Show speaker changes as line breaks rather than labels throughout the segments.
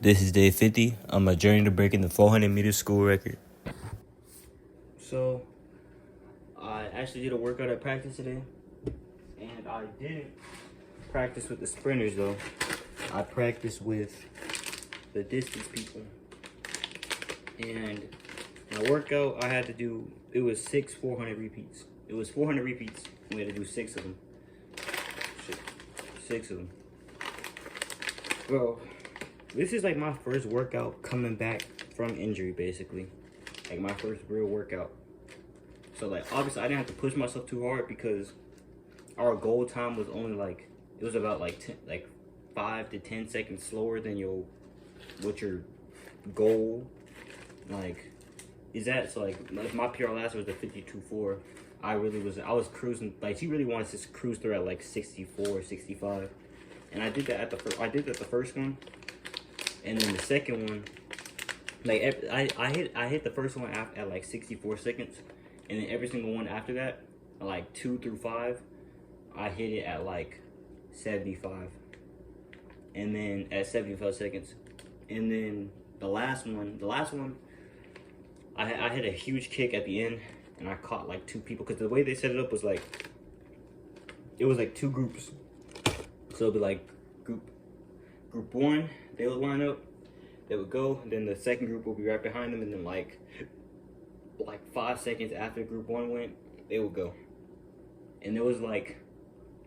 This is day 50. I'm a journey to breaking the 400-meter school record. So, I actually did a workout at practice today, and I didn't practice with the sprinters though. I practiced with the distance people. And my workout I had to do, it was 6 400 repeats. It was 400 repeats, and we had to do 6 of them. 6 of them. Bro, this is like my first workout coming back from injury, basically. Like my first real workout. So like, obviously I didn't have to push myself too hard because our goal time was only like, it was about like 5 to 10 seconds slower than what your goal like is at. So like my PR last was the 52.4. I was cruising, like she really wanted to cruise through at like 64, 65. And I did that the first one. And then the second one, like I hit the first one at like 64 seconds, and then every single one after that, like 2 through 5, I hit it at like 75, and then at 75 seconds, and then the last one, I hit a huge kick at the end, and I caught like 2 people because the way they set it up was like, it was like 2 groups, so it'd be like group 1. They would line up, they would go, and then the second group will be right behind them, and then like 5 seconds after group 1 went, they would go. And it was like,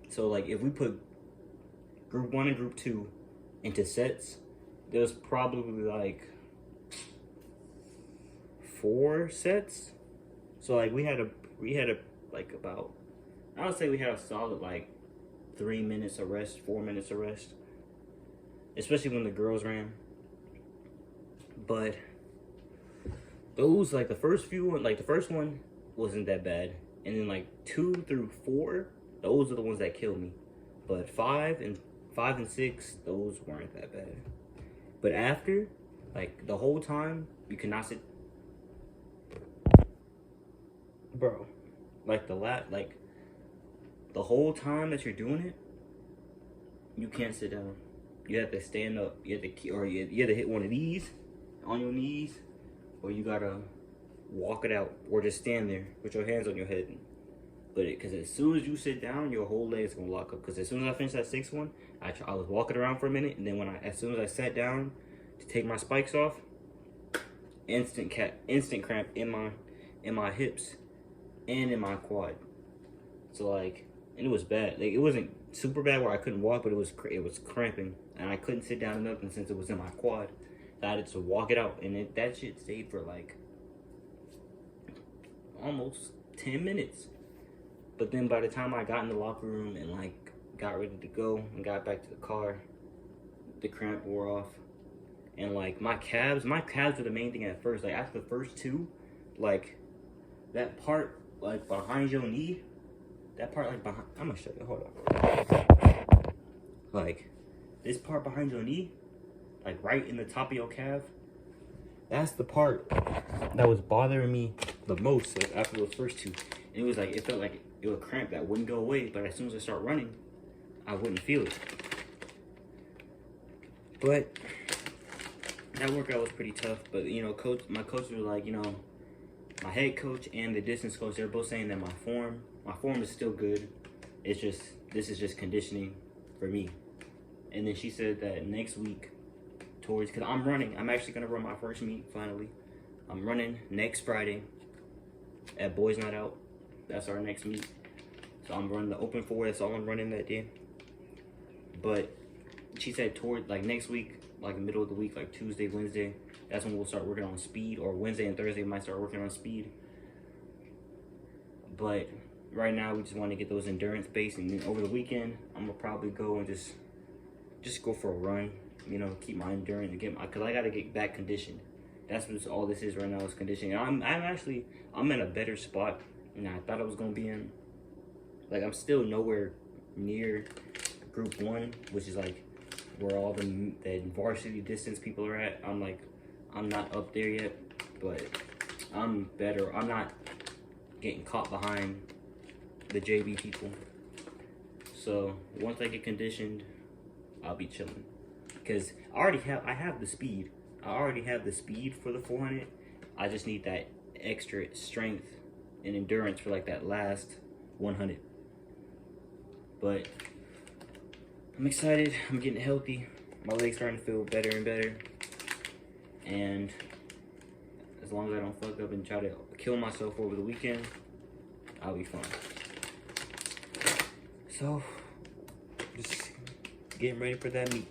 so like if we put group 1 and group 2 into sets, there was probably like 4 sets. So like we had a like about, I would say we had a solid like 3 minutes of rest, 4 minutes of rest, especially when the girls ran. But those, like the first one wasn't that bad, and then like 2 through 4, those are the ones that killed me. But 5 and 6, those weren't that bad. But after, like the whole time, you cannot sit, bro. Like the whole time that you're doing it, you can't sit down. You have to stand up. You have to hit one of these on your knees, or you gotta walk it out, or just stand there with your hands on your head. But because as soon as you sit down, your whole leg's gonna lock up. Because as soon as I finished that 6th one, I was walking around for a minute, and then as soon as I sat down to take my spikes off, instant cramp in my hips and in my quad. So like, and it was bad. Like it wasn't super bad where I couldn't walk, but it was cramping, and I couldn't sit down or nothing since it was in my quad. So I had to walk it out, and that shit stayed for like almost 10 minutes. But then by the time I got in the locker room and like got ready to go and got back to the car, the cramp wore off. And like my calves were the main thing at first. Like after the first 2, like that part like behind your knee, that part like behind, I'm gonna show you, hold on. Like this part behind your knee, like right in the top of your calf, that's the part that was bothering me the most, like, after those first 2. And it was like, it felt like it would cramp that wouldn't go away, but as soon as I start running, I wouldn't feel it. But that workout was pretty tough. But you know, my coach was like, you know, my head coach and the distance coach, they're both saying that my form is still good. It's just, this is just conditioning for me. And then she said that next week, because I'm actually gonna run my first meet finally. I'm running next Friday at Boys Night Out. That's our next meet. So I'm running the open 4. That's all I'm running that day. But she said toward like next week, like the middle of the week, like Tuesday, Wednesday, that's when we'll start working on speed. Or Wednesday and Thursday we might start working on speed. But right now we just want to get those endurance based, and then over the weekend I'm gonna probably go and just go for a run. You know, keep my endurance and because I gotta get back conditioned. That's what all this is right now, is conditioning. I'm in a better spot than I thought I was gonna be in. Like I'm still nowhere near group 1, which is like where all the varsity distance people are at. I'm not up there yet, but I'm better. I'm not getting caught behind the JV people. So once I get conditioned, I'll be chilling. because I have the speed. I already have the speed for the 400. I just need that extra strength and endurance for like that last 100. But I'm excited. I'm getting healthy. My legs starting to feel better and better. And as long as I don't fuck up and try to kill myself over the weekend, I'll be fine. So, just getting ready for that meet.